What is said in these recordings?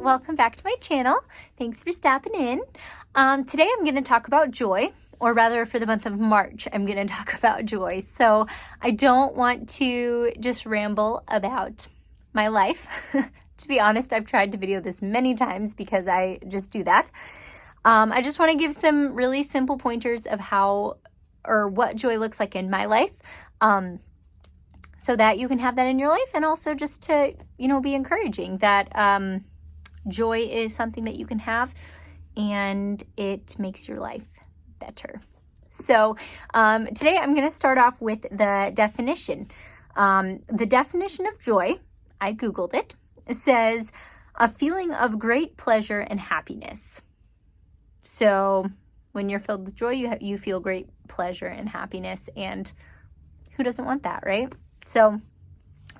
welcome back to my channel. Thanks for stopping in. Today I'm going to talk about joy, or rather for the month of March, I'm going to talk about joy. So I don't want to just ramble about my life. To be honest, I've tried to video this many times because I just do that. I just want to give some really simple pointers of how or what joy looks like in my life. So that you can have that in your life, and also just to, be encouraging that joy is something that you can have and it makes your life better. So today I'm going to start off with the definition. The definition of joy, I Googled it. It says a feeling of great pleasure and happiness. So when you're filled with joy, you feel great pleasure and happiness, and who doesn't want that, right? So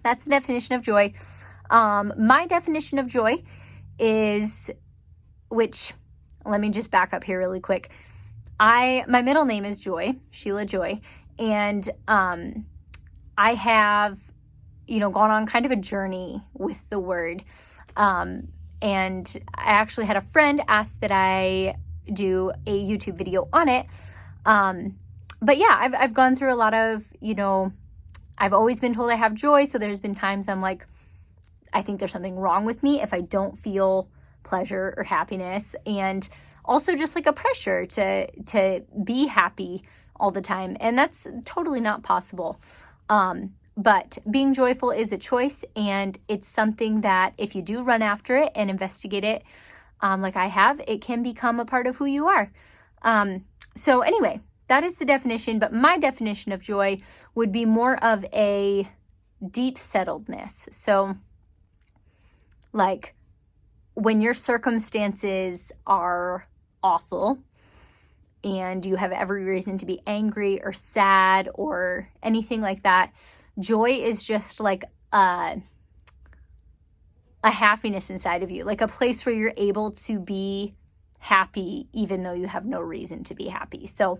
that's the definition of joy. My definition of joy is, which, let me just back up here really quick. My middle name is Joy, Sheila Joy, and I have, gone on kind of a journey with the word. And I actually had a friend ask that I do a YouTube video on it. But yeah, I've gone through a lot of, I've always been told I have joy. So there's been times I'm like, I think there's something wrong with me if I don't feel pleasure or happiness. And also just like a pressure to be happy all the time. And that's totally not possible. But being joyful is a choice, and it's something that if you do run after it and investigate it, like I have, it can become a part of who you are. So anyway, that is the definition, but my definition of joy would be more of a deep settledness. So like when your circumstances are awful and you have every reason to be angry or sad or anything like that, joy is just like a happiness inside of you, like a place where you're able to be happy even though you have no reason to be happy. So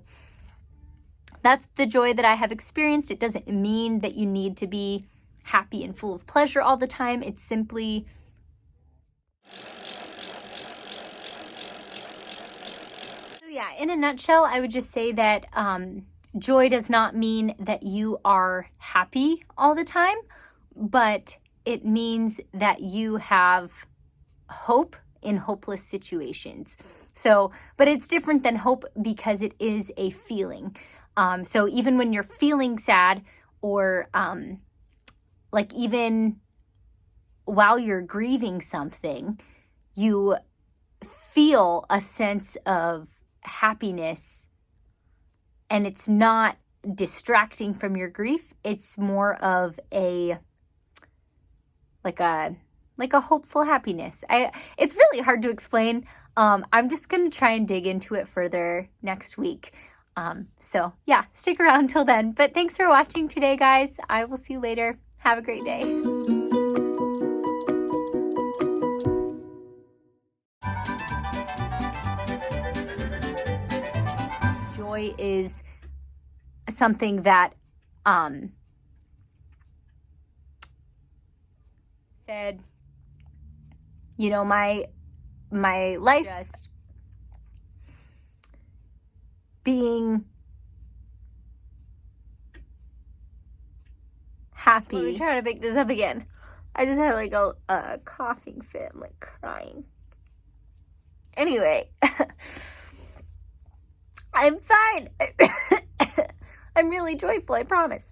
that's the joy that I have experienced. It doesn't mean that you need to be happy and full of pleasure all the time. It's simply in a nutshell, I would just say that joy does not mean that you are happy all the time, but it means that you have hope in hopeless situations. So, but it's different than hope because it is a feeling. So even when you're feeling sad, or like even while you're grieving something, you feel a sense of happiness, and it's not distracting from your grief. It's more of a like a hopeful happiness. It's really hard to explain. I'm just going to try and dig into it further next week. So yeah, stick around until then. But thanks for watching today, guys. I will see you later. Have a great day. Joy is something that said, my life just being happy. Let me try to pick this up again. I just had like a coughing fit. I'm like crying. Anyway, I'm fine. I'm really joyful, I promise.